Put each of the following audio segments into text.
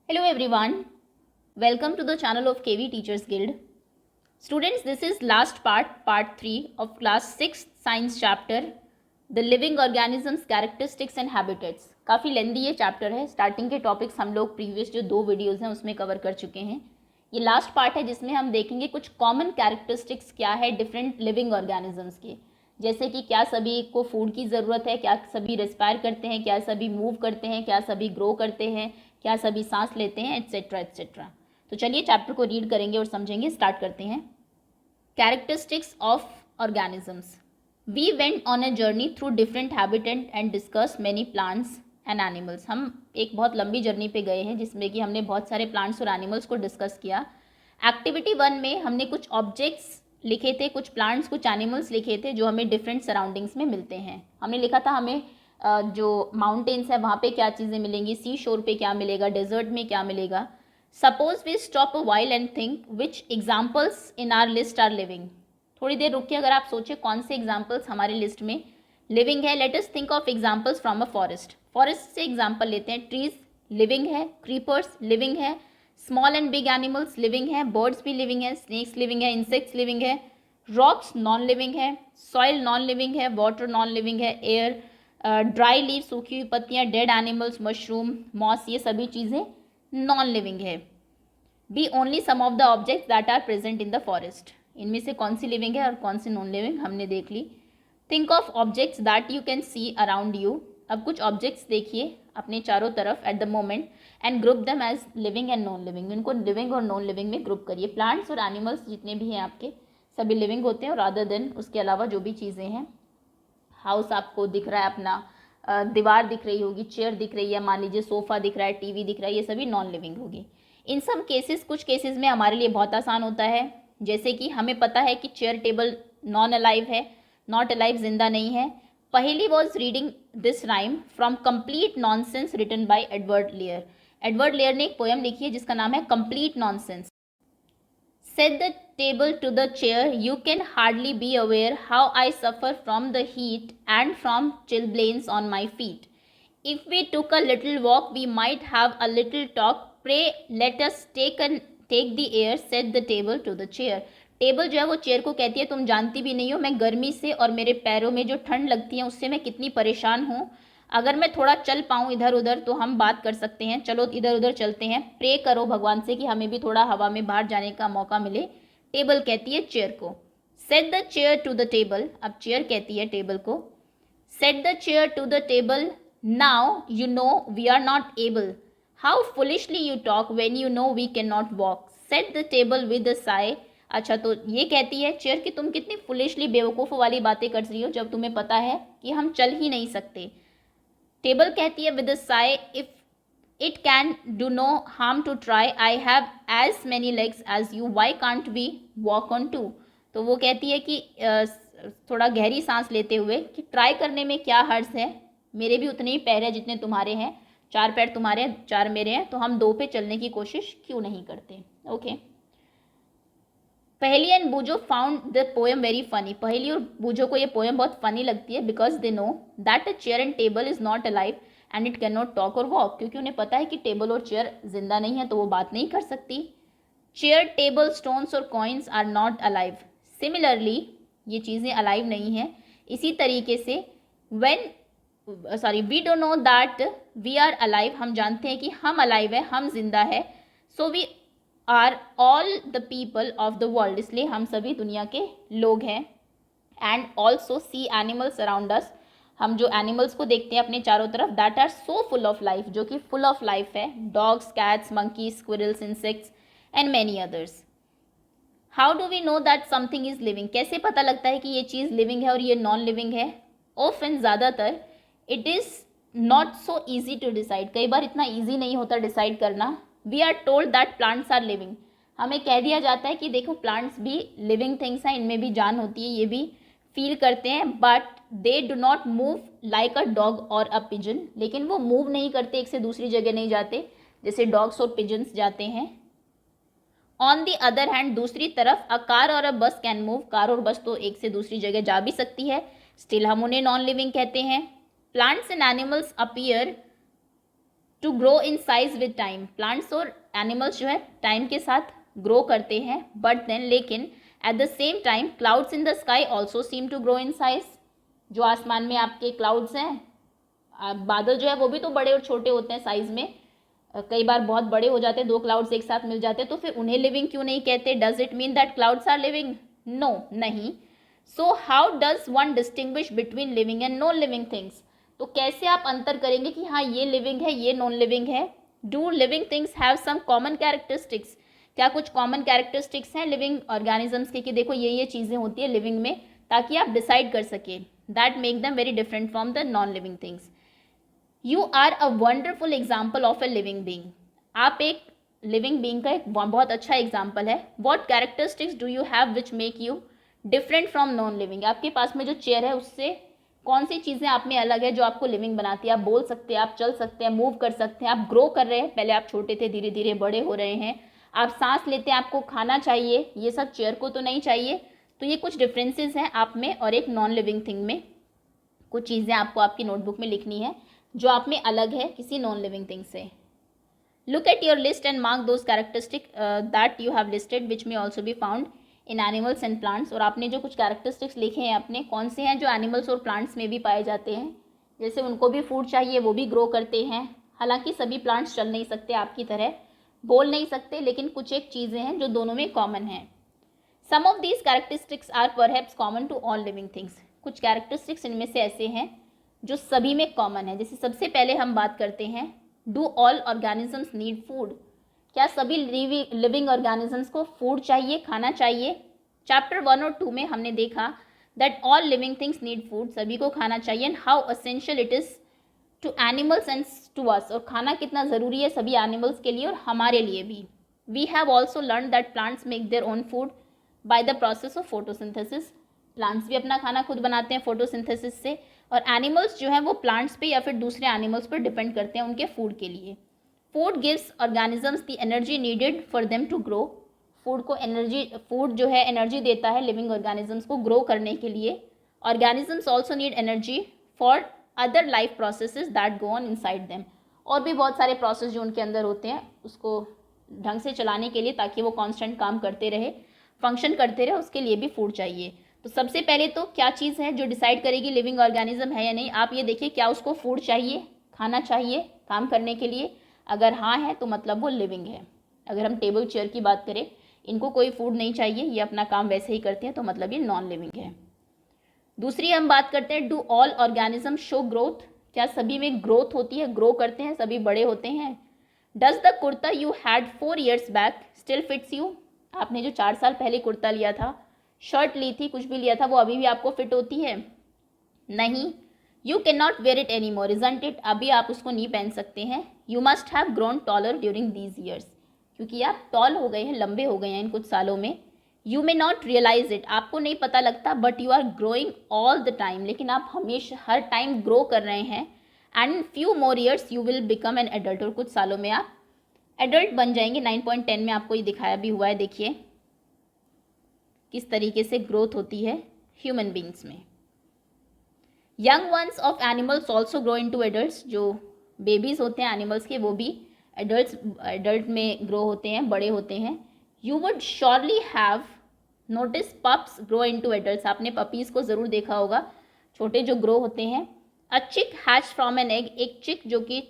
Hello everyone, welcome to the channel of KV Teachers Guild. Students, this is last part 3 of class 6 science chapter, the living organisms characteristics and habitats. काफ़ी लेंदी ये chapter है. Starting के topics हम लोग previous जो 2 videos हैं उसमें cover कर चुके हैं. ये लास्ट पार्ट है जिसमें हम देखेंगे कुछ कॉमन कैरेक्टरिस्टिक्स क्या है डिफरेंट लिविंग ऑर्गेनिजम्स के, जैसे कि क्या सभी को फूड की ज़रूरत है, क्या सभी रेस्पायर करते हैं, क्या सभी मूव करते हैं, क्या सभी ग्रो करते हैं, क्या सभी सांस लेते हैं, एट्सेट्रा एट्सेट्रा. तो चलिए चैप्टर को रीड करेंगे और समझेंगे. स्टार्ट करते हैं. Characteristics of organisms. We went on a journey through different habitat and discuss many plants and animals. हम एक बहुत लंबी जर्नी पे गए हैं जिसमें कि हमने बहुत सारे प्लांट्स और एनिमल्स को डिस्कस किया. एक्टिविटी 1 में हमने कुछ ऑब्जेक्ट्स लिखे थे, कुछ प्लांट्स कुछ एनिमल्स लिखे थे जो हमें डिफरेंट सराउंडिंग्स में मिलते हैं. हमने लिखा था हमें जो माउंटेन्स है वहाँ पे क्या चीज़ें मिलेंगी, सी शोर पे क्या मिलेगा, डेजर्ट में क्या मिलेगा. Suppose we stop a while and think which examples in our list are living. थोड़ी देर रुकिए, अगर आप सोचें कौन से एग्जाम्पल्स हमारी लिस्ट में लिविंग है. Let us think of examples from a forest. Forest से एग्जाम्पल लेते हैं. ट्रीज लिविंग है, क्रीपर्स लिविंग है, small and big animals living है, बर्ड्स भी लिविंग है, स्नेक्स लिविंग है, इंसेक्ट्स लिविंग है, रॉक्स नॉन लिविंग है, सॉइल नॉन लिविंग है, वाटर नॉन लिविंग है, एयर, ड्राई लीव सूखी हुई पत्तियाँ, डेड एनिमल्स, मशरूम, मॉस, ये सभी चीज़ें नॉन लिविंग है. Be only some of the objects that are present in the forest. इनमें से कौन सी लिविंग है और कौन सी नॉन लिविंग हमने देख ली. Think of objects that you can see around you. अब कुछ ऑब्जेक्ट्स देखिए अपने चारों तरफ at the moment and group them as living and non living. इनको लिविंग और नॉन लिविंग में ग्रुप करिए. प्लांट्स और एनिमल्स जितने भी हैं आपके सभी लिविंग होते हैं और रादर देन उसके अलावा जो भी चीज़ें हैं, हाउस आपको दिख रहा है, अपना दीवार दिख रही होगी, चेयर दिख रही है, मान लीजिए सोफ़ा दिख रहा है, टीवी दिख रहा है, ये सभी नॉन लिविंग होगी. इन सम केसेस, कुछ केसेस में हमारे लिए बहुत आसान होता है, जैसे कि हमें पता है कि चेयर टेबल नॉन अलाइव है, नॉट अलाइव जिंदा नहीं है. पहली was reading this rhyme from complete nonsense written by Edward Lear. Edward Lear ने एक पोएम लिखी है जिसका नाम है complete nonsense. Said the table to the chair, you can hardly be aware how I suffer from the heat and from chilblains on my feet. If we took a little walk, we might have a little talk. Pray let us take the air, said the table to the chair. Table जो है वो chair को कहती है, तुम जानती भी नहीं हो मैं गर्मी से और मेरे पैरों में जो ठंड लगती है उससे मैं कितनी परेशान हूँ. अगर मैं थोड़ा चल पाऊँ इधर उधर तो हम बात कर सकते हैं. चलो इधर उधर चलते हैं. प्रे करो भगवान से कि हमें भी थोड़ा हवा में बाहर जाने का मौका मिले. टेबल कहती है चेयर को. Set the chair to the table. अब चेयर कहती है टेबल को, set the chair to the table. Now you know we are not able. How foolishly you talk when you know we can not walk. Set the table with a sigh. अच्छा, तो ये कहती है chair कि तुम कितनी foolishly बेवकूफ़ वाली बातें कर रही हो जब तुम्हें पता है कि हम चल ही नहीं सकते. टेबल कहती है with a sigh, if it can do no harm to try, I have as many legs as you, why can't we walk on two. तो वो कहती है कि थोड़ा गहरी सांस लेते हुए कि ट्राई करने में क्या हर्ज है, मेरे भी उतने ही पैर हैं जितने तुम्हारे हैं, 4 पैर तुम्हारे 4 मेरे हैं, तो हम 2 पे चलने की कोशिश क्यों नहीं करते. ओके. पहेली and बूजो found the poem very funny. पहेली और बूजो को ये पोएम बहुत फनी लगती है because they know that a chair and table is not alive and it can not talk और वॉक. क्योंकि उन्हें पता है कि टेबल और चेयर जिंदा नहीं है तो वो बात नहीं कर सकती. चेयर, टेबल, स्टोन्स और coins are not alive. Similarly ये चीज़ें अलाइव नहीं हैं. इसी तरीके से we don't know that we are alive. हम जानते हैं कि हम अलाइव है, हम जिंदा है. So we are all the people of the world. इसलिए हम सभी दुनिया के लोग हैं. And also see animals around us. हम जो एनिमल्स को देखते हैं अपने चारों तरफ, that are so full of life, जो कि फुल ऑफ लाइफ है. Dogs, cats, monkeys, squirrels, insects and many others. How do we know that something is living. कैसे पता लगता है कि ये चीज़ लिविंग है और ये नॉन लिविंग है. ऑफन, ज़्यादातर, it is not so easy to decide. कई बार इतना ईजी नहीं होता डिसाइड करना. We are told that plants are living. हमें कह दिया जाता है कि देखो प्लांट्स भी लिविंग थिंग्स हैं, इनमें भी जान होती है, ये भी फील करते हैं. But they do not move like a dog और अ पिजन. लेकिन वो मूव नहीं करते, एक से दूसरी जगह नहीं जाते जैसे डॉग्स और पिजन्स जाते हैं. ऑन दी अदर हैंड, दूसरी तरफ, अ कार और अ बस कैन मूव. कार और बस तो एक से दूसरी जगह जा भी सकती है, स्टिल हम उन्हें नॉन लिविंग कहते हैं. Plants and animals appear to grow in size with time, plants और एनिमल्स जो है टाइम के साथ ग्रो करते हैं, बट देन लेकिन at the same time clouds in the sky also seem to grow in size. जो आसमान में आपके क्लाउड्स हैं, बादल जो है वो भी तो बड़े और छोटे होते हैं साइज में, कई बार बहुत बड़े हो जाते हैं, दो क्लाउड्स एक साथ मिल जाते हैं, तो फिर उन्हें लिविंग क्यों नहीं कहते? Does it mean that clouds are living? No, नहीं। So how does one distinguish between living and non living things? तो कैसे आप अंतर करेंगे कि हाँ ये लिविंग है ये नॉन लिविंग है? Do living things have some common characteristics? क्या कुछ कॉमन कैरेक्टरिस्टिक्स हैं लिविंग ऑर्गेनिजम्स के कि देखो ये चीज़ें होती है लिविंग में, ताकि आप डिसाइड कर सकें that make them very different from the non living things. You are a wonderful example of a living being. आप एक लिविंग बींग का एक बहुत अच्छा एग्जाम्पल है। What characteristics do you have which make you different from non living? आपके पास में जो चेयर है उससे कौन सी चीज़ें आप में अलग है जो आपको लिविंग बनाती है? आप बोल सकते हैं, आप चल सकते हैं, मूव कर सकते हैं, आप ग्रो कर रहे हैं, पहले आप छोटे थे धीरे धीरे बड़े हो रहे हैं, आप सांस लेते हैं, आपको खाना चाहिए, ये सब चेयर को तो नहीं चाहिए। तो ये कुछ डिफरेंसेस हैं आप में और एक नॉन लिविंग थिंग में। कुछ चीज़ें आपको आपकी नोटबुक में लिखनी है जो आप में अलग है किसी नॉन लिविंग थिंग से। Look at your list and mark those characteristic that you have listed which may also be found in animals and plants. और आपने जो कुछ कैरेक्टरिस्टिक्स लिखे हैं अपने, कौन से हैं जो एनिमल्स और प्लांट्स में भी पाए जाते हैं? जैसे उनको भी फूड चाहिए, वो भी ग्रो करते हैं, हालांकि सभी प्लांट्स चल नहीं सकते आपकी तरह, बोल नहीं सकते, लेकिन कुछ एक चीज़ें हैं जो दोनों में कॉमन हैं। Some of these characteristics are perhaps common to all living things. कुछ कैरेक्टरिस्टिक्स इनमें से ऐसे हैं जो सभी में कॉमन है। जैसे सबसे पहले हम बात करते हैं, do all organisms need food? क्या सभी लिविंग ऑर्गेनिजम्स को फूड चाहिए, खाना चाहिए? चैप्टर 1 और 2 में हमने देखा that all living things need food, सभी को खाना चाहिए, and how essential it is to animals and to us, और खाना कितना ज़रूरी है सभी एनिमल्स के लिए और हमारे लिए भी। We have also learn that plants make their own food by the process of photosynthesis. Plants भी अपना खाना खुद बनाते हैं फोटोसिंथेसिस से, और एनिमल्स जो हैं वो प्लांट्स पे या फिर दूसरे एनिमल्स पर डिपेंड करते हैं उनके फूड के लिए। Food gives organisms the energy needed for them to grow. Food जो है एनर्जी देता है लिविंग ऑर्गेनिजम्स को ग्रो करने के लिए। Organisms also need energy for other life processes that go on inside them. और भी बहुत सारे प्रोसेस जो उनके अंदर होते हैं उसको ढंग से चलाने के लिए, ताकि वो कांस्टेंट काम करते रहे, फंक्शन करते रहे, उसके लिए भी फूड चाहिए। तो सबसे पहले तो क्या चीज़ है जो डिसाइड करेगी लिविंग ऑर्गेनिज्म है या नहीं? आप ये देखिए, क्या उसको फूड चाहिए, खाना चाहिए काम करने के लिए? अगर हाँ है तो मतलब वो लिविंग है। अगर हम टेबल चेयर की बात करें, इनको कोई फूड नहीं चाहिए, ये अपना काम वैसे ही करते हैं, तो मतलब ये नॉन लिविंग है। दूसरी हम बात करते हैं, do all organism show growth? क्या सभी में ग्रोथ होती है, ग्रो करते हैं, सभी बड़े होते हैं? Does the kurta you had 4 years back still fits you? आपने जो 4 साल पहले कुर्ता लिया था, शर्ट ली थी, कुछ भी लिया था, वो अभी भी आपको फिट होती है? नहीं। You can not wear it any more isn't it? अभी आप उसको नहीं पहन सकते हैं। You must have grown taller during these years, क्योंकि आप टॉल हो गए हैं, लंबे हो गए हैं इन कुछ सालों में। You may not realise it, आपको नहीं पता लगता, but you are growing all the time, लेकिन आप हमेशा हर टाइम ग्रो कर रहे हैं। And in few more years you will become an adult, और कुछ सालों में आप एडल्ट बन जाएंगे। 9.10 में आपको ये दिखाया भी हुआ है, देखिए किस तरीके से ग्रोथ होती है ह्यूमन बींग्स में। Young ones of animals also grow into adults, जो बेबीज होते हैं एनिमल्स के वो भी एडल्ट में ग्रो होते हैं, बड़े होते हैं। You would surely have notice pups grow into adults, आपने पपीज़ को ज़रूर देखा होगा, छोटे जो ग्रो होते हैं। अ चिक हैच फ्रॉम एन एग, एक चिक जो कि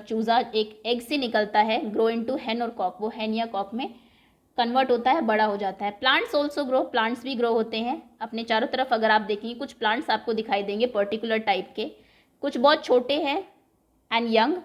चूज़ा एक एग से निकलता है, ग्रो इनटू हैन और कॉक, वो हैन या कॉक में कन्वर्ट होता है, बड़ा हो जाता है। प्लांट्स ऑल्सो ग्रो, प्लांट्स भी ग्रो होते हैं। अपने चारों तरफ अगर आप देखेंगे कुछ प्लांट्स आपको दिखाई देंगे पर्टिकुलर टाइप के, कुछ बहुत छोटे हैं एंड यंग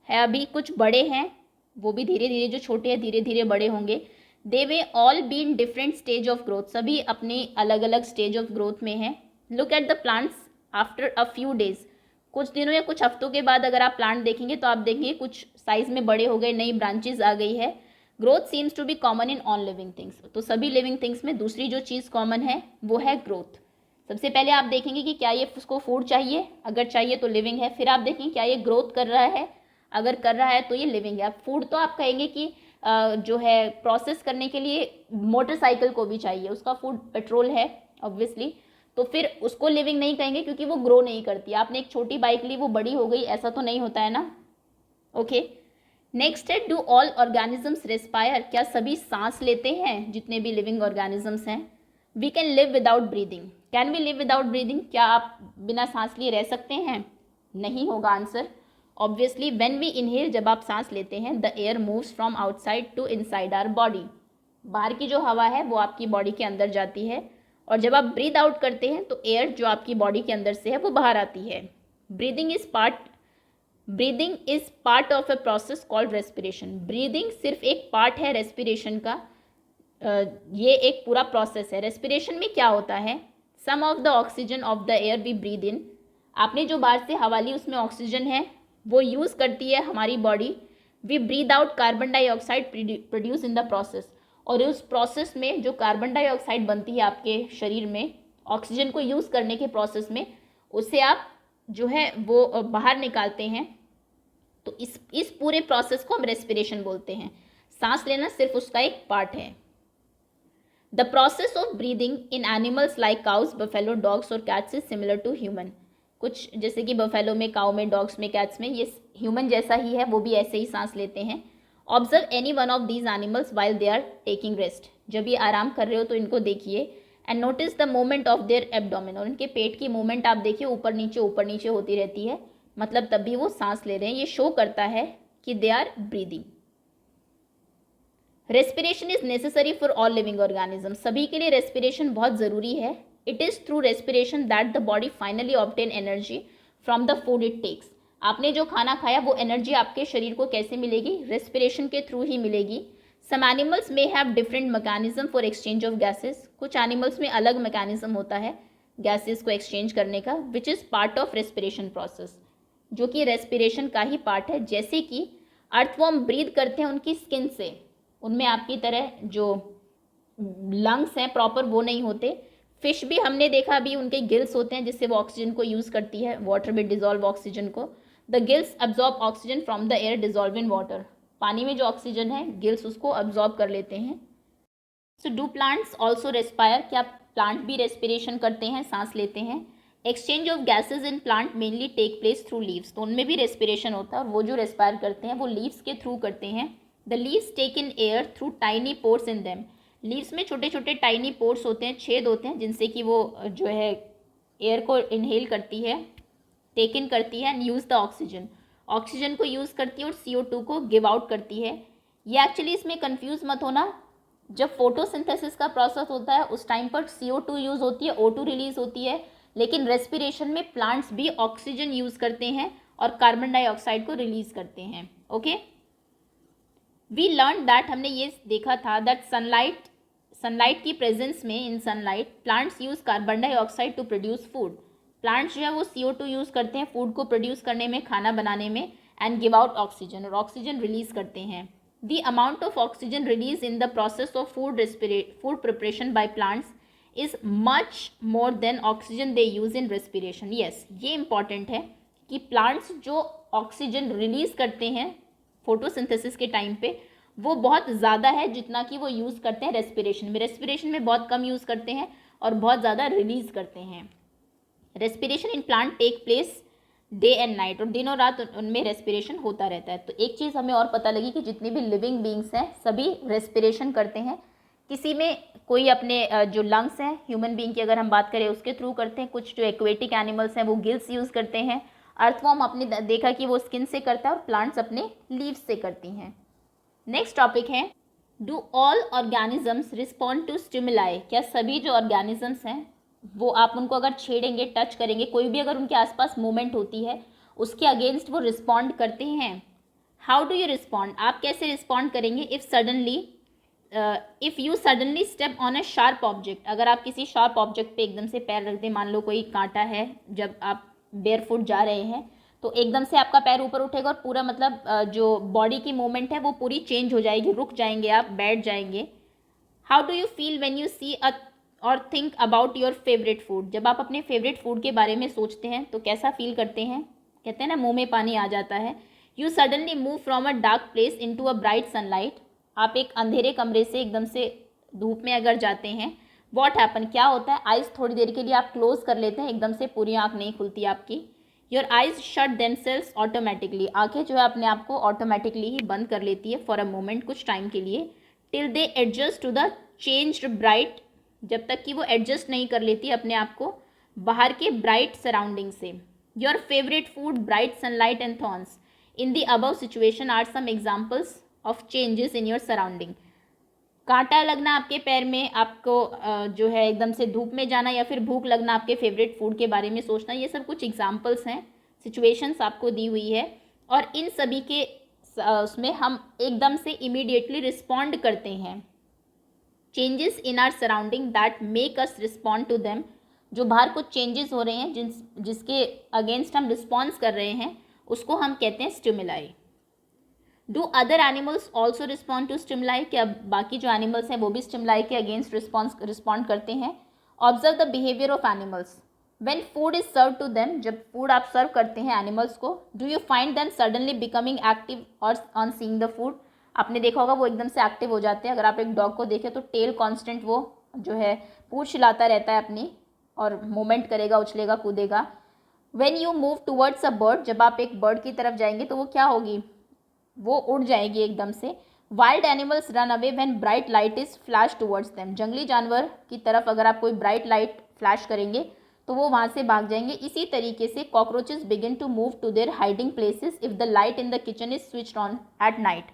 है, अभी कुछ बड़े हैं, वो भी धीरे धीरे, जो छोटे हैं धीरे धीरे बड़े होंगे। They may all be in different stage of growth, सभी अपने अलग अलग स्टेज ऑफ ग्रोथ में हैं। Look at the plants after a few days, कुछ दिनों या कुछ हफ्तों के बाद अगर आप प्लांट देखेंगे तो आप देखेंगे कुछ साइज में बड़े हो गए, नई ब्रांचेज आ गई है। Growth seems to be common in all living things, तो सभी लिविंग थिंग्स में दूसरी जो चीज़ कॉमन है वो है ग्रोथ। सबसे पहले आप देखेंगे कि क्या ये उसको फूड चाहिए, अगर चाहिए तो लिविंग है। फिर आप देखेंगे क्या ये ग्रोथ कर रहा है, अगर कर रहा है तो ये लिविंग है। फूड तो आप कहेंगे कि जो है प्रोसेस करने के लिए मोटरसाइकिल को भी चाहिए, उसका फूड पेट्रोल है ऑब्वियसली, तो फिर उसको लिविंग नहीं कहेंगे क्योंकि वो ग्रो नहीं करती। आपने एक छोटी बाइक ली, वो बड़ी हो गई, ऐसा तो नहीं होता है ना। ओके, नेक्स्ट है डू ऑल ऑर्गेनिजम्स रेस्पायर, क्या सभी सांस लेते हैं जितने भी लिविंग ऑर्गेनिजम्स हैं। We can live without breathing, can we live without breathing, क्या आप बिना सांस लिए रह सकते हैं, नहीं होगा answer. Obviously when we inhale, जब आप सांस लेते हैं, the air moves from outside to inside our body, बाहर की जो हवा है वो आपकी बॉडी के अंदर जाती है, और जब आप ब्रीद आउट करते हैं तो एयर जो आपकी बॉडी के अंदर से है वो बाहर आती है। Breathing is part of a process called respiration, breathing सिर्फ एक पार्ट है रेस्पिरेशन का, ये एक पूरा प्रोसेस है। रेस्पिरेशन में क्या होता है, some of the oxygen of the air we breathe in, आपने जो बाहर से हवा ली उसमें ऑक्सीजन है, वो यूज़ करती है हमारी body, we breathe out carbon dioxide produce in the process, और उस प्रोसेस में जो कार्बन डाइऑक्साइड बनती है आपके शरीर में ऑक्सीजन को यूज़ करने के प्रोसेस में, उससे आप जो है वो बाहर निकालते हैं। तो इस पूरे प्रोसेस को हम रेस्पिरेशन बोलते हैं। सांस लेना सिर्फ उसका एक पार्ट है। The process of breathing in animals like cows, buffalo, dogs और cats is similar to human, कुछ जैसे कि बफेलो में, काउ में, डॉग्स में, कैट्स में, ये ह्यूमन जैसा ही है, वो भी ऐसे ही सांस लेते हैं। Observe any one of these animals while they are taking rest, जब ये आराम कर रहे हो तो इनको देखिए, and notice the movement of their abdomen, और इनके पेट की मूवमेंट आप देखिए, ऊपर नीचे होती रहती है, मतलब तब भी वो सांस ले रहे हैं, ये शो करता है कि they are breathing. Respiration is necessary for all living organism, सभी के लिए रेस्पिरेशन बहुत ज़रूरी है। It is through respiration that the body finally obtain energy from the food it takes, आपने जो खाना खाया वो एनर्जी आपके शरीर को कैसे मिलेगी, रेस्पिरेशन के थ्रू ही मिलेगी। सम एनिमल्स में have different mechanism for exchange of gases, कुछ एनिमल्स में अलग मैकेनिज्म होता है गैसेस को एक्सचेंज करने का, which is part of respiration process, जो कि रेस्पिरेशन का ही पार्ट है। जैसे कि अर्थवॉर्म ब्रीद करते हैं उनकी स्किन से, उनमें आपकी तरह जो लंग्स हैं प्रॉपर वो नहीं होते। फिश भी हमने देखा अभी उनके गिल्स होते हैं जिससे वो ऑक्सीजन को यूज़ करती है, वाटर में डिजॉल्व ऑक्सीजन को। The gills absorb oxygen from the air dissolve in water, पानी में जो ऑक्सीजन है गिल्स उसको अब्जॉर्ब कर लेते हैं। So do plants also respire, क्या प्लांट भी रेस्पिरेशन करते हैं, सांस लेते हैं। Exchange of gases in plant mainly take place through leaves, तो उनमें भी रेस्पिरेशन होता है, और वो जो रेस्पायर करते हैं वो लीव्स के थ्रू करते हैं। The leaves take in air through tiny pores in them, leaves में छोटे छोटे टाइनी पोर्स होते हैं, छेद होते हैं, जिनसे कि वो जो है एयर को इनहेल करती है, टेक इन करती है, and use the oxygen, oxygen को यूज़ करती है और CO2 को गिव आउट करती है। ये एक्चुअली इसमें कंफ्यूज मत होना, जब फोटोसिंथेसिस का प्रोसेस होता है उस टाइम पर CO2 यूज़ होती है, O2 रिलीज होती है, लेकिन रेस्पिरेशन में प्लांट्स भी ऑक्सीजन यूज़ करते हैं और कार्बन डाइऑक्साइड को रिलीज करते हैं। ओके, वी लर्न दैट, हमने ये देखा था दैट सनलाइट की प्रेजेंस में, in sunlight plants use carbon dioxide to produce food, plants जो है वो CO2 यूज़ करते हैं फूड को प्रोड्यूस करने में, खाना बनाने में, एंड गिव आउट ऑक्सीजन, और ऑक्सीजन रिलीज करते हैं। The amount of oxygen release in the process of food preparation by plants is much more than oxygen they use in respiration. Yes, ये इंपॉर्टेंट है कि प्लांट्स जो oxygen release करते हैं photosynthesis के टाइम पे वो बहुत ज़्यादा है जितना कि वो यूज़ करते हैं रेस्पिरेशन में। रेस्पिरेशन में बहुत कम यूज़ करते हैं और बहुत ज़्यादा रिलीज करते हैं। Respiration in plant take place day and night, और दिनों रात उनमें रेस्पिरेशन होता रहता है। तो एक चीज़ हमें और पता लगी कि जितनी भी लिविंग बींग्स हैं सभी रेस्पिरेशन करते हैं, किसी में कोई अपने जो लंग्स हैं ह्यूमन बींग की अगर हम बात करें उसके थ्रू करते हैं, कुछ जो एक्वेटिक एनिमल्स हैं वो गिल्स यूज़ करते हैं, अर्थवॉर्म अपने देखा कि वो स्किन से करता है और प्लांट्स अपने लीव्स से करती हैं। नेक्स्ट टॉपिक है do all organisms respond to stimuli, क्या सभी जो ऑर्गेनिजम्स हैं वो आप उनको अगर छेड़ेंगे, टच करेंगे, कोई भी अगर उनके आसपास मूवमेंट होती है उसके अगेंस्ट वो रिस्पॉन्ड करते हैं। हाउ डू यू रिस्पॉन्ड, आप कैसे रिस्पॉन्ड करेंगे if you suddenly step on a sharp object, अगर आप किसी शार्प ऑब्जेक्ट पे एकदम से पैर रख दें, मान लो कोई कांटा है, जब आप बेयरफुट जा रहे हैं तो एकदम से आपका पैर ऊपर उठेगा और पूरा मतलब जो बॉडी की मूवमेंट है वो पूरी चेंज हो जाएगी, रुक जाएंगे आप, बैठ जाएंगे। How do you feel when you see or think about your favourite food, जब आप अपने फेवरेट फूड के बारे में सोचते हैं तो कैसा फील करते हैं, कहते हैं ना मुंह में पानी आ जाता है। You suddenly move from a dark place into a bright sunlight, आप एक अंधेरे कमरे से एकदम से धूप में अगर जाते हैं, व्हाट हैपन, क्या होता है, आइज़ थोड़ी देर के लिए आप क्लोज कर लेते हैं, एकदम से पूरी आँख नहीं खुलती आपकी। Your eyes shut themselves automatically, आंखें जो है अपने आप को ऑटोमेटिकली ही बंद कर लेती है फॉर अ मोमेंट, कुछ टाइम के लिए, till they adjust to the changed bright, जब तक कि वो एडजस्ट नहीं कर लेती अपने आप को बाहर के ब्राइट सराउंडिंग से। Your favourite food, bright sunlight and thorns, in the above situation are some examples of changes in your surrounding. कांटा लगना आपके पैर में, आपको जो है एकदम से धूप में जाना, या फिर भूख लगना, आपके फेवरेट फूड के बारे में सोचना, ये सब कुछ एग्जाम्पल्स हैं, सिचुएशंस आपको दी हुई है, और इन सभी के उसमें हम एकदम से इमीडिएटली रिस्पॉन्ड करते हैं। Changes in our surrounding that make us respond to them, जो बाहर कुछ चेंजेस हो रहे हैं जिसके अगेंस्ट हम रिस्पॉन्स कर रहे हैं, उसको हम कहते हैं stimuli. Do other animals also respond to stimuli, क्या बाकी जो एनिमल्स हैं वो भी स्टिमुलाई के अगेंस्ट रिस्पॉन्ड करते हैं। Observe the behaviour of animals when food is serve to them, जब फूड आप सर्व करते हैं एनिमल्स को, do you find them suddenly becoming active और ऑन सीइंग द फूड, आपने देखा होगा वो एकदम से एक्टिव हो जाते हैं। अगर आप एक डॉग को देखें तो टेल कांस्टेंट वो जो है पूंछ हिलाता रहता है अपनी, और मूवमेंट करेगा, उछलेगा, कूदेगा। When you move towards a bird, जब आप एक बर्ड की तरफ जाएंगे तो वो क्या होगी, वो उड़ जाएगी एकदम से। Wild animals run away when bright light is flash towards them, जंगली जानवर की तरफ अगर आप कोई ब्राइट लाइट फ्लैश करेंगे तो वो वहाँ से भाग जाएंगे। इसी तरीके से cockroaches begin to move to their hiding places if the light in the kitchen is switched on at night,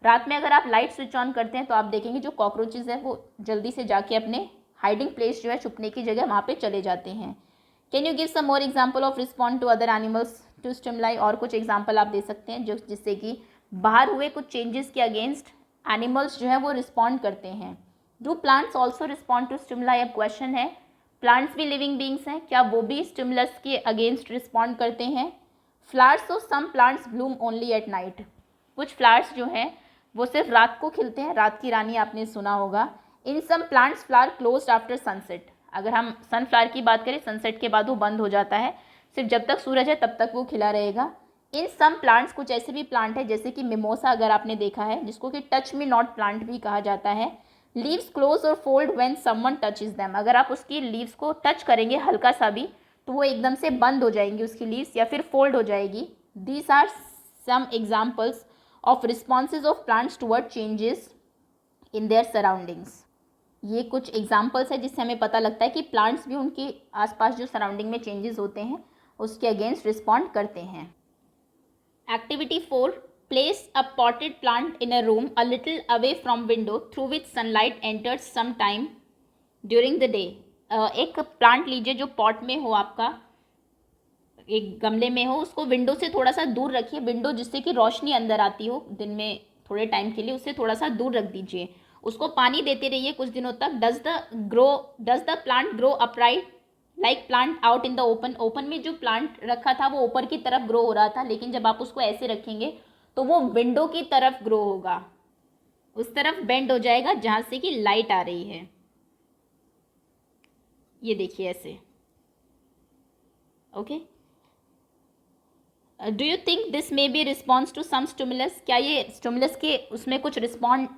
रात में अगर आप लाइट स्विच ऑन करते हैं तो आप देखेंगे जो कॉकरोचेस हैं वो जल्दी से जाके अपने हाइडिंग प्लेस जो है, छुपने की जगह, वहाँ पे चले जाते हैं। Can you give some more example of respond to other animals to stimuli, और कुछ एग्जाम्पल आप दे सकते हैं जो जिससे कि बाहर हुए कुछ चेंजेस के अगेंस्ट एनिमल्स जो है वो रिस्पॉन्ड करते हैं। Do plants also respond to stimuli, अब क्वेश्चन है प्लांट्स भी लिविंग बींग्स हैं, क्या वो भी स्टिमुलस के अगेंस्ट रिस्पॉन्ड करते हैं। Flowers of some plants bloom only at night, कुछ फ्लावर्स जो हैं वो सिर्फ रात को खिलते हैं, रात की रानी आपने सुना होगा। In some plants flower closed after sunset, अगर हम सनफ्लावर की बात करें सनसेट के बाद वो बंद हो जाता है, सिर्फ जब तक सूरज है तब तक वो खिला रहेगा। इन सम प्लांट्स, कुछ ऐसे भी प्लांट है जैसे कि मिमोसा अगर आपने देखा है, जिसको कि टच मी नॉट प्लांट भी कहा जाता है। लीव्स क्लोज और fold when someone touches them, अगर आप उसकी लीव्स को टच करेंगे हल्का सा भी तो वो एकदम से बंद हो जाएंगी उसकी लीव्स, या फिर फोल्ड हो जाएगी। These are some examples of responses of plants toward changes in their surroundings. ये कुछ एग्जाम्पल्स है जिससे हमें पता लगता है कि प्लांट्स भी उनके आसपास जो सराउंडिंग में चेंजेस होते हैं उसके अगेंस्ट रिस्पॉन्ड करते हैं। Activity 4, place a potted plant in a room a little away from window through which sunlight enters some time during the day. एक प्लांट लीजिए जो पॉट में हो, आपका एक गमले में हो, उसको विंडो से थोड़ा सा दूर रखिए, विंडो जिससे कि रोशनी अंदर आती हो दिन में थोड़े टाइम के लिए, उससे थोड़ा सा दूर रख दीजिए। उसको पानी देते रहिए कुछ दिनों तक। Does the plant grow upright like plant out in the open, open में जो प्लांट रखा था वो ऊपर की तरफ ग्रो हो रहा था, लेकिन जब आप उसको ऐसे रखेंगे तो वो विंडो की तरफ ग्रो होगा, उस तरफ बेंड हो जाएगा जहाँ से कि लाइट आ रही है। ये देखिए ऐसे, okay. Do you think this may be response to some stimulus, क्या ये स्टिमुलस के उसमें कुछ रिस्पॉन्ड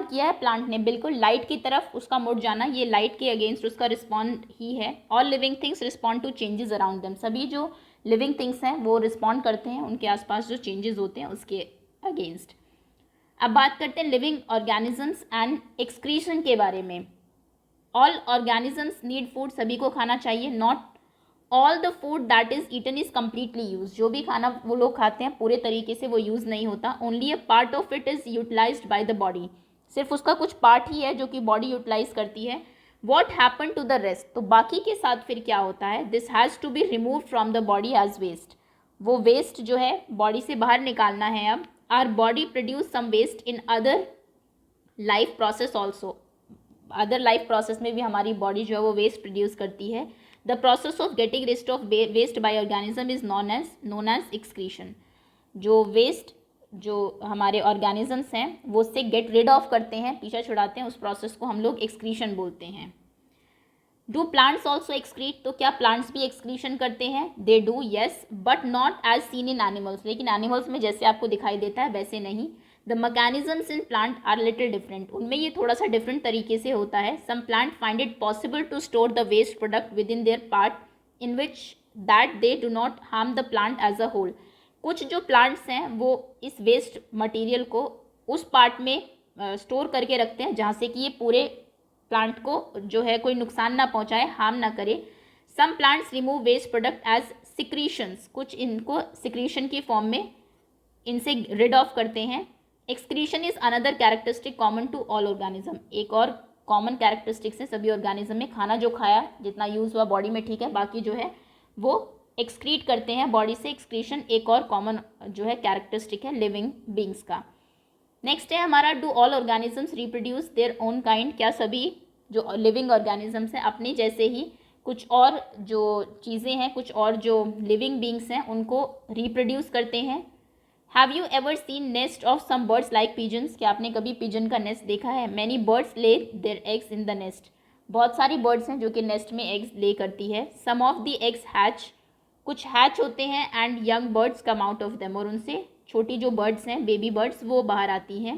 किया है प्लांट ने। बिल्कुल, लाइट की तरफ उसका मुड़ जाना, ये लाइट के अगेंस्ट उसका रिस्पॉन्ड ही है। All living things respond to changes around them, सभी जो लिविंग थिंग्स हैं वो रिस्पॉन्ड करते हैं उनके आसपास जो चेंजेस होते हैं उसके अगेंस्ट। अब बात करते हैं लिविंग ऑर्गेनिजम्स एंड एक्सक्रीशन के बारे में। ऑल ऑर्गेनिजम्स नीड फूड, सभी को खाना चाहिए। Not all the food that is eaten is completely use, जो भी खाना वो लोग खाते हैं पूरे तरीके से वो यूज़ नहीं होता। Only a part of it is utilized by the body, सिर्फ उसका कुछ पार्ट ही है जो कि बॉडी यूटिलाइज करती है। What happen to the rest, तो बाकी के साथ फिर क्या होता है। This has to be remove from the body as waste, वो वेस्ट जो है बॉडी से बाहर निकालना है। अब our body produce some waste in other life process also, other life process में भी हमारी बॉडी जो है वो वेस्ट प्रोड्यूस करती है। The process of getting rid of waste by organism is known as excretion, जो वेस्ट जो हमारे ऑर्गेनिजम्स हैं वो उससे गेट रिड ऑफ करते हैं, पीछा छुड़ाते हैं, उस प्रोसेस को हम लोग एक्सक्रीशन बोलते हैं। डू प्लांट्स ऑल्सो एक्सक्रीट, तो क्या प्लांट्स भी एक्सक्रीशन करते हैं। They do yes, but not as seen in animals, लेकिन एनिमल्स में जैसे आपको दिखाई देता है वैसे नहीं। The mechanisms in plant are little different, उनमें ये थोड़ा सा डिफरेंट तरीके से होता है। Some plant find it possible to store the waste product within their part in which that they do not harm the plant as a whole. कुछ जो प्लांट्स हैं वो इस वेस्ट मटेरियल को उस पार्ट में स्टोर करके रखते हैं जहाँ से कि ये पूरे प्लांट को जो है कोई नुकसान ना पहुँचाए, हार्म ना करे। Some plants remove waste product as secretions, कुछ इनको सिक्रीशन की फॉर्म में इनसे रिड ऑफ करते हैं। Excretion is another characteristic common to all organism, एक और कॉमन कैरेक्टरिस्टिक्स है सभी ऑर्गेनिज्म में। खाना जो खाया जितना यूज़ हुआ बॉडी में ठीक है, बाकी जो है वो एक्सक्रीट करते हैं बॉडी से। एक्सक्रीशन एक और कॉमन जो है कैरेक्टरिस्टिक है लिविंग बींग्स का। नेक्स्ट है हमारा, do all organisms reproduce their own kind, क्या सभी जो लिविंग ऑर्गेनिजम्स हैं अपने जैसे ही कुछ और जो चीज़ें हैं, कुछ और जो लिविंग बींग्स हैं उनको रिप्रोड्यूस करते हैं। Have you ever seen nest of some birds like pigeons, क्या आपने कभी पिजन का नेस्ट देखा है? Many birds lay their eggs in the nest, बहुत सारी बर्ड्स हैं जो कि नेस्ट में एग्स ले करती है। Some of the eggs hatch, कुछ हैच होते हैं and young birds come out of them, और उनसे छोटी जो बर्ड्स हैं बेबी बर्ड्स वो बाहर आती हैं।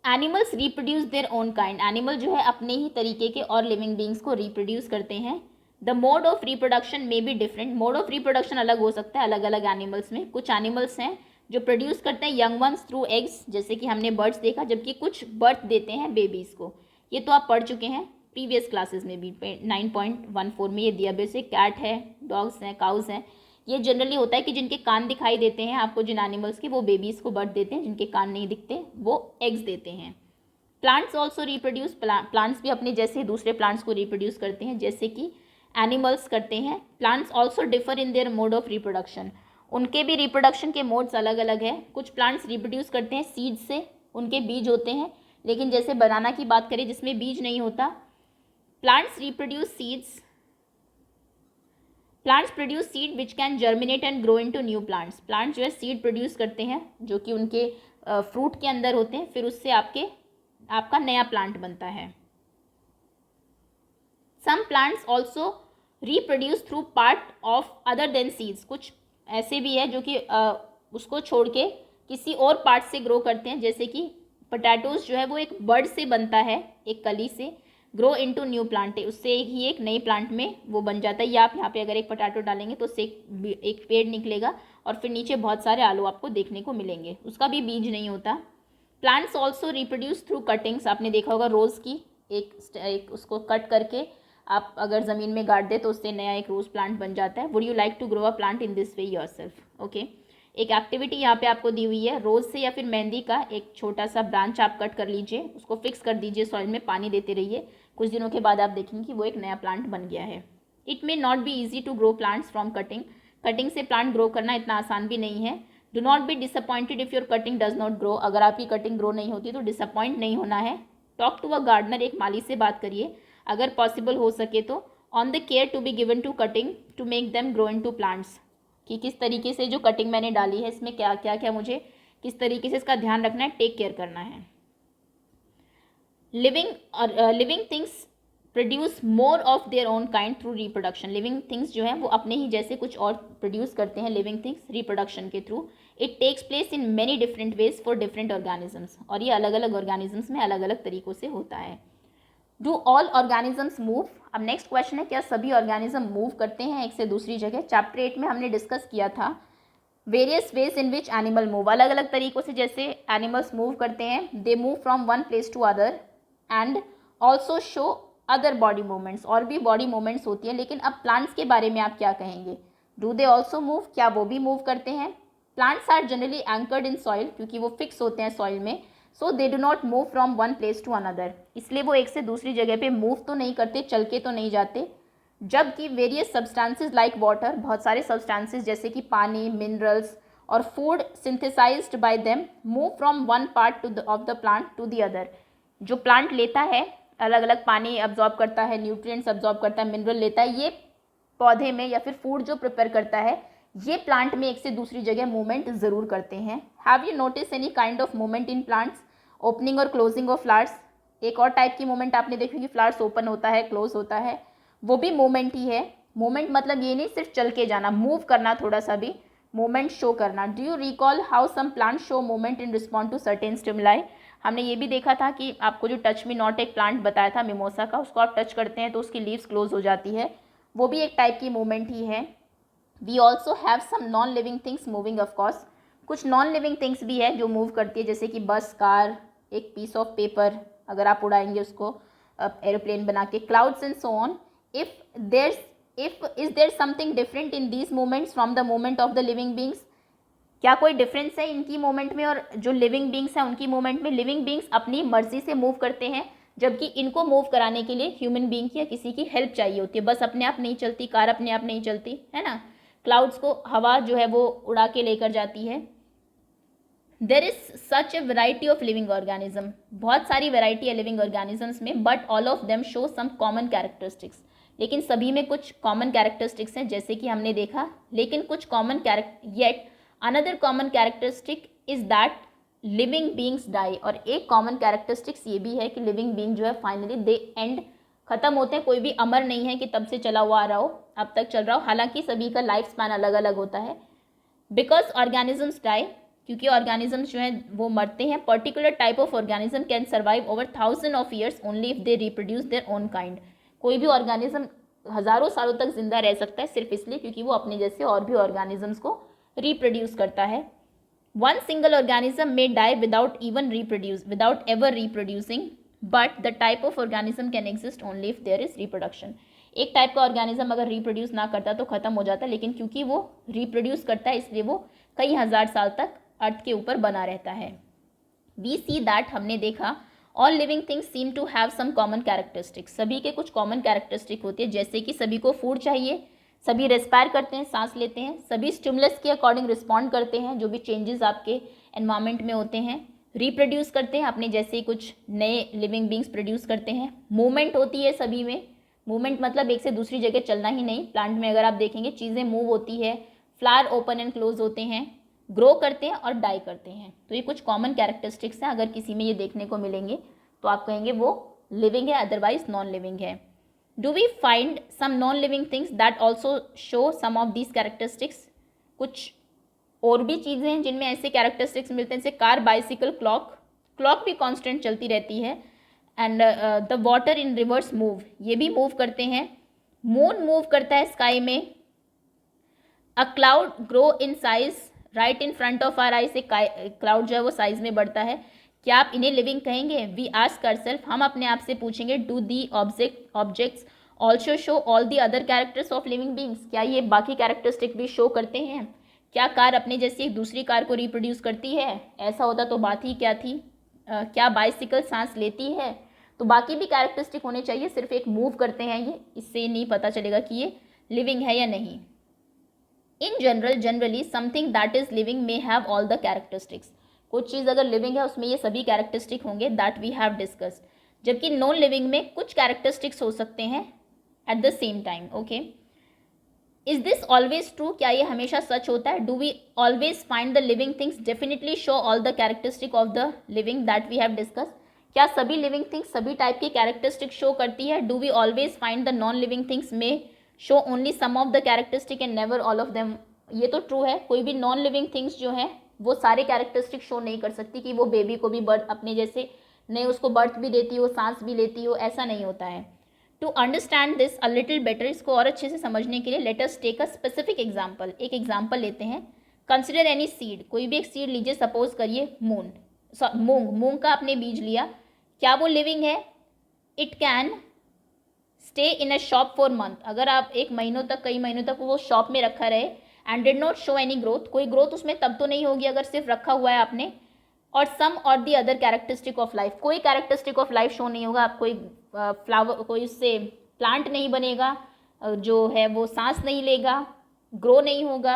Animals reproduce their own kind, animal जो है अपने ही तरीके के और लिविंग बींग्स को रिप्रोड्यूस करते हैं। The mode of reproduction may be different, mode of reproduction अलग हो सकता है अलग अलग एनिमल्स में। कुछ एनिमल्स हैं जो प्रोड्यूस करते हैं यंग वंस थ्रू एग्स, जैसे कि हमने बर्ड्स देखा, जबकि कुछ बर्थ देते हैं बेबीज़ को। ये तो आप पढ़ चुके हैं प्रीवियस क्लासेस में भी, 9.14 में ये दिया। जैसे कैट है, डॉग्स हैं, काउज हैं। ये जनरली होता है कि जिनके कान दिखाई देते हैं आपको, जिन एनिमल्स के, वो बेबीज़ को बर्थ देते हैं, जिनके कान नहीं दिखते वो एग्स देते हैं। प्लांट्स ऑल्सो रिप्रोड्यूस, प्लांट्स भी अपने जैसे दूसरे प्लांट्स को रिप्रोड्यूस करते हैं जैसे कि एनिमल्स करते हैं। Plants also differ in their mode of reproduction, उनके भी रिप्रोडक्शन के मोड्स अलग अलग है। कुछ प्लांट्स रिप्रोड्यूस करते हैं सीड से, उनके बीज होते हैं, लेकिन जैसे बनाना की बात करें जिसमें बीज नहीं होता। Plants reproduce seeds, plants produce seed which can germinate and grow into new plants, plants जो है सीड प्रोड्यूस करते हैं जो कि उनके फ्रूट के अंदर होते हैं, फिर उससे आपका नया प्लांट बनता है। Some plants also reproduce through part of other than seeds, कुछ ऐसे भी है जो कि उसको छोड़ के किसी और पार्ट से ग्रो करते हैं, जैसे कि पोटैटोज जो है वो एक बर्ड से बनता है, एक कली से। ग्रो इनटू न्यू प्लांट है, उससे ही एक नई प्लांट में वो बन जाता है। या आप यहाँ पे अगर एक पोटैटो डालेंगे तो उससे एक पेड़ निकलेगा और फिर नीचे बहुत सारे आलू आपको देखने को मिलेंगे, उसका भी बीज नहीं होता। Plants also reproduce through cuttings, आपने देखा होगा रोज़ की एक उसको कट करके आप अगर ज़मीन में गाड़ दे तो उससे नया एक रोज़ प्लांट बन जाता है। Would you like to grow a plant in this way yourself? Okay, एक एक्टिविटी यहाँ पे आपको दी हुई है, रोज़ से या फिर मेहंदी का एक छोटा सा ब्रांच आप कट कर लीजिए, उसको फिक्स कर दीजिए सॉइल में, पानी देते रहिए, कुछ दिनों के बाद आप देखेंगे कि वो एक नया प्लांट बन गया है। It may not be easy to grow plants from cutting, cutting से प्लांट ग्रो करना इतना आसान भी नहीं है। Do not be disappointed if your cutting does not grow, अगर आपकी कटिंग ग्रो नहीं होती तो डिसअपॉइंट नहीं होना है। टॉक टू अ गार्डनर, एक माली से बात करिए अगर पॉसिबल हो सके तो। On the care to be given to cutting to make them grow into plants, कि किस तरीके से जो कटिंग मैंने डाली है इसमें क्या क्या क्या मुझे किस तरीके से इसका ध्यान रखना है, टेक केयर करना है। Living things produce more of their own kind through reproduction, living things जो है वो अपने ही जैसे कुछ और प्रोड्यूस करते हैं लिविंग थिंग्स रिप्रोडक्शन के थ्रू। It takes place in many different ways for different organisms, और ये अलग अलग ऑर्गेनिजम्स में अलग अलग तरीक़ों से होता है। डू ऑल ऑर्गेनिजम्स मूव, अब नेक्स्ट क्वेश्चन है क्या सभी ऑर्गेनिज्म मूव करते हैं एक से दूसरी जगह? चैप्टर 8 में हमने डिस्कस किया था various ways in which animal move, अलग अलग तरीक़ों से जैसे एनिमल्स मूव करते हैं। They move from one place to other and also show other body movements, और भी बॉडी मूवमेंट्स होती है। लेकिन अब प्लांट्स के बारे में आप क्या कहेंगे? डू दे ऑल्सो मूव, क्या वो भी मूव करते हैं? Plants are generally anchored in soil, क्योंकि वो फिक्स होते हैं सॉइल में, so they do not move from one place to another, इसलिए वो एक से दूसरी जगह पे मूव तो नहीं करते, चल के तो नहीं जाते। जबकि वेरियस सब्सटेंसेज लाइक वाटर, बहुत सारे सब्सटेंसेज जैसे कि पानी, मिनरल्स और food synthesized by them move from one part of the plant to the other, जो प्लांट लेता है अलग अलग पानी अब्जॉर्ब करता है, न्यूट्रिएंट्स अब्जॉर्ब करता है, मिनरल लेता है, ये पौधे में या फिर फूड जो प्रिपेयर करता है ये प्लांट में एक से दूसरी जगह मूवमेंट ज़रूर करते हैं। Have you notice any kind of movement in plants? Opening और क्लोजिंग ऑफ फ्लावर्स, एक और टाइप की मूवमेंट आपने देखी कि फ्लावर्स ओपन होता है, क्लोज होता है, वो भी मूवमेंट ही है। मूवमेंट मतलब ये नहीं सिर्फ चल के जाना, मूव करना, थोड़ा सा भी मूवमेंट शो करना। Do you recall how some plant show movement in respond to certain stimuli? हमने ये भी देखा था कि आपको जो टच मी नॉट एक प्लांट बताया था मिमोसा का, उसको आप टच करते हैं तो उसकी लीव्स क्लोज हो जाती है, वो भी एक टाइप की मूवमेंट ही है। We also have some non living things moving, of course कुछ नॉन लिविंग थिंग्स भी है जो मूव करती है, जैसे कि बस, कार, एक पीस ऑफ पेपर अगर आप उड़ाएंगे उसको एरोप्लेन बना के, clouds and so on. If is there something different in these movements from the movement of the living beings, क्या कोई डिफरेंस है इनकी मूवमेंट में और जो लिविंग बींग्स हैं उनकी मूवमेंट में? लिविंग बींग्स अपनी मर्जी से मूव करते हैं, जबकि इनको मूव कराने के लिए ह्यूमन बींग की या किसी की हेल्प चाहिए होती है। बस अपने आप नहीं चलती, कार अपने आप नहीं चलती, है ना। क्लाउड्स को हवा जो है वो उड़ा के लेकर जाती है। There is such a variety of living organism, बहुत सारी वेराइटी है लिविंग ऑर्गेनिजम्स में, but all of them show some common characteristics, लेकिन सभी में कुछ कॉमन कैरेक्टरिस्टिक्स हैं, जैसे कि हमने देखा। लेकिन कुछ common yet another common characteristic is that living beings die, और एक कॉमन कैरेक्टरिस्टिक्स ये भी है कि लिविंग बींग जो है फाइनली दे एंड, खत्म होते हैं। कोई भी अमर नहीं है कि तब से चला हुआ आ रहा हो, अब तक चल रहा हो, हालांकि सभी का लाइफ स्पैन अलग अलग होता है। बिकॉज ऑर्गेनिजम्स डाई, क्योंकि ऑर्गेनिजम्स जो हैं वो मरते हैं। Particular type of organism can survive over 1000 of years only if they reproduce their own kind. कोई भी ऑर्गेनिज्म हज़ारों सालों तक जिंदा रह सकता है सिर्फ इसलिए क्योंकि वो अपने जैसे और भी ऑर्गेनिजम्स को रिप्रोड्यूस करता है। One single organism may die without ever reproducing, but the type of organism can exist only if there is reproduction. एक टाइप का ऑर्गेनिज्म अगर रिप्रोड्यूस ना करता तो खत्म हो जाता, लेकिन क्योंकि वो रिप्रोड्यूस करता है इसलिए वो कई हजार साल तक अर्थ के ऊपर बना रहता है। वी सी दैट, हमने देखा, all living things seem to have some common characteristics, सभी के कुछ कॉमन कैरेक्टरिस्टिक होती है, जैसे कि सभी को फूड चाहिए, सभी रेस्पायर करते हैं, सांस लेते हैं, सभी स्टिमुलस के अकॉर्डिंग रिस्पॉन्ड करते हैं जो भी चेंजेस आपके एनवायरमेंट में होते हैं, रिप्रोड्यूस करते हैं अपने जैसे कुछ नए लिविंग बींग्स प्रोड्यूस करते हैं, मूवमेंट होती है सभी में। मूवमेंट मतलब एक से दूसरी जगह चलना ही नहीं, प्लांट में अगर आप देखेंगे चीज़ें मूव होती है, फ्लावर ओपन एंड क्लोज होते हैं, ग्रो करते हैं और डाई करते हैं। तो ये कुछ कॉमन कैरेक्टरिस्टिक्स हैं, अगर किसी में ये देखने को मिलेंगे तो आप कहेंगे वो लिविंग है, अदरवाइज नॉन लिविंग है। Do we find some non living things that also show some of these characteristics? कुछ और भी चीज़ें हैं जिनमें ऐसे कैरेक्टरिस्टिक्स मिलते हैं, जैसे कार, बाइसिकल, क्लॉक भी कॉन्स्टेंट चलती रहती है। And the water in reverse move, ये भी मूव करते हैं। मून मूव करता है स्काई में। A cloud grow in size right in front of our eyes, cloud जो है वो साइज में बढ़ता है। क्या आप इन्हें लिविंग कहेंगे? वी आस्क आवरसेल्फ, हम अपने आप से पूछेंगे, do the objects also show all the other characters of living beings? क्या ये बाकी कैरेक्टरिस्टिक भी शो करते हैं? क्या कार अपने जैसी एक दूसरी कार को रिप्रोड्यूस करती है? ऐसा होता तो बात ही क्या थी। क्या बाइसिकल सांस लेती है? तो बाकी भी कैरेक्टरिस्टिक होने चाहिए, सिर्फ एक मूव करते हैं ये, इससे नहीं पता चलेगा कि ये लिविंग है या नहीं। इन generally something that is living may have all the characteristics, कुछ चीज़ अगर लिविंग है उसमें ये सभी कैरेक्टरिस्टिक होंगे दैट वी हैव डिस्कस्ड, जबकि नॉन लिविंग में कुछ कैरेक्टरिस्टिक्स हो सकते हैं at the same time. Okay, is this always true? क्या ये हमेशा सच होता है? Do we always find the living things definitely show all the characteristic of the living that we have discuss? क्या सभी लिविंग थिंग्स सभी टाइप की कैरेक्टरिस्टिक शो करती है? Do we always find the non living things में show only some of the characteristic and never all of them? ये तो true है, कोई भी नॉन लिविंग थिंग्स जो है वो सारे कैरेक्टरिस्टिक शो नहीं कर सकती कि वो बेबी को भी बर्थ अपने जैसे नहीं उसको बर्थ भी देती हो, सांस भी लेती हो, ऐसा नहीं होता है। To understand this a little better, इसको और अच्छे से समझने के लिए let us take a specific example, एक एग्जाम्पल लेते हैं। कंसिडर एनी सीड, कोई भी एक सीड लीजिए, सपोज करिए मूंग का आपने बीज लिया, क्या वो लिविंग है? It can stay in a shop for month, अगर आप एक महीनों तक कई महीनों तक वो शॉप में रखा रहे, and did not show any growth, कोई ग्रोथ उसमें तब तो नहीं होगी अगर सिर्फ रखा हुआ है आपने। और सम और the other characteristic of life, कोई कैरेक्टरिस्टिक ऑफ लाइफ शो नहीं होगा, आप कोई फ्लावर, कोई उससे प्लांट नहीं बनेगा, जो है वो सांस नहीं लेगा, ग्रो नहीं होगा।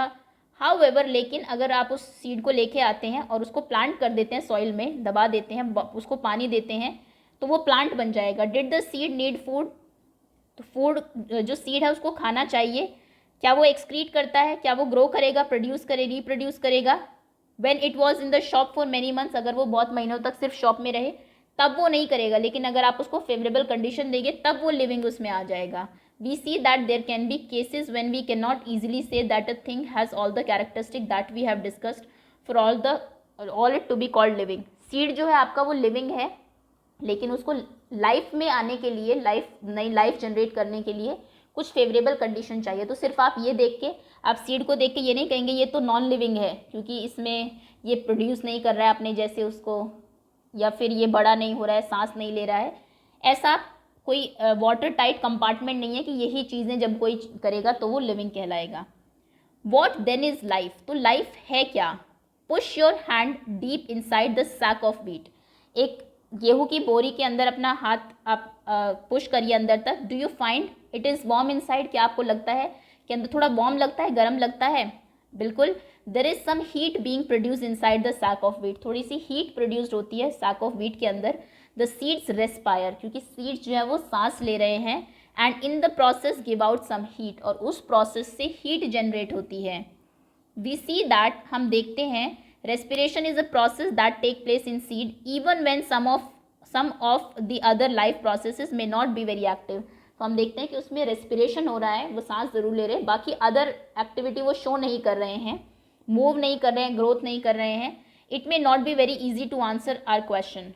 हाउएवर, लेकिन अगर आप उस सीड को लेके आते हैं और उसको प्लांट कर देते हैं, सॉइल में दबा देते हैं, उसको पानी देते हैं, तो वो प्लांट बन जाएगा। Did the seed need food? तो फूड, जो सीड है उसको खाना चाहिए। क्या वो एक्सक्रीट करता है? क्या वो ग्रो करेगा, प्रोड्यूस रिप्रोड्यूस करेगा? When it was in the shop for many months, अगर वो बहुत महीनों तक सिर्फ शॉप में रहे तब वो नहीं करेगा, लेकिन अगर आप उसको फेवरेबल कंडीशन देंगे तब वो लिविंग उसमें आ जाएगा। We see that there can be cases when we can not easily say that a thing has all the characteristic that we have discussed for all it to be called living. Seed जो है आपका वो living है, लेकिन उसको life में आने के लिए, नई लाइफ जनरेट करने के लिए कुछ फेवरेबल कंडीशन चाहिए। तो सिर्फ आप ये देख के, आप सीड को देख के ये नहीं कहेंगे ये तो नॉन लिविंग है क्योंकि इसमें ये प्रोड्यूस नहीं कर रहा है अपने जैसे उसको, या फिर ये बड़ा नहीं हो रहा है, सांस नहीं ले रहा है। ऐसा कोई वाटर टाइट कंपार्टमेंट नहीं है कि यही चीज़ें जब कोई करेगा तो वो लिविंग कहलाएगा। What then is life? तो लाइफ है क्या? Push your hand deep inside the sack of wheat. एक गेहूं की बोरी के अंदर अपना हाथ आप पुश करिए अंदर तक। Do you find it is warm inside? क्या आपको लगता है कि अंदर थोड़ा वार्म लगता है, गर्म लगता है? बिल्कुल। There is some heat being produce inside the sack of wheat. थोड़ी सी हीट प्रोड्यूस्ड होती है सैक ऑफ व्हीट के अंदर। द सीड्स रेस्पायर, क्योंकि सीड्स जो है वो सांस ले रहे हैं, and in the process give out some heat, और उस प्रोसेस से हीट जनरेट होती है। वी सी दैट, हम देखते हैं, respiration is a process that take place in seed even when some of the other life processes may not be very active. तो हम देखते हैं कि उसमें रेस्पिरेशन हो रहा है, वो सांस जरूर ले रहे हैं, बाकी अदर एक्टिविटी वो शो नहीं कर रहे हैं, मूव नहीं कर रहे हैं, ग्रोथ नहीं कर रहे हैं। It may not be very easy to answer our question.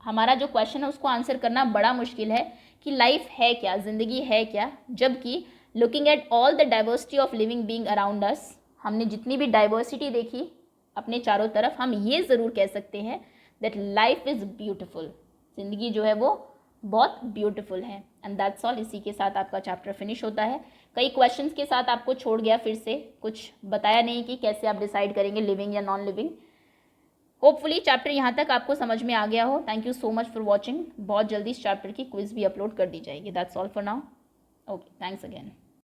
हमारा जो क्वेश्चन है उसको आंसर करना बड़ा मुश्किल है कि लाइफ है क्या, ज़िंदगी है क्या, जबकि looking at all the diversity of living being around us, हमने जितनी भी डाइवर्सिटी देखी अपने चारों तरफ, हम ये ज़रूर कह सकते हैं दैट लाइफ इज़ ब्यूटिफुल। ज़िंदगी जो है वो बहुत ब्यूटिफुल है। And that's all. इसी के साथ आपका चैप्टर फिनिश होता है। कई क्वेश्चंस के साथ आपको छोड़ गया, फिर से कुछ बताया नहीं कि कैसे आप डिसाइड करेंगे लिविंग या नॉन लिविंग। होपफुली चैप्टर यहाँ तक आपको समझ में आ गया हो। Thank you so much for watching. बहुत जल्दी इस चैप्टर की क्विज भी अपलोड कर दी जाएगी। That's all for now. Okay, thanks again.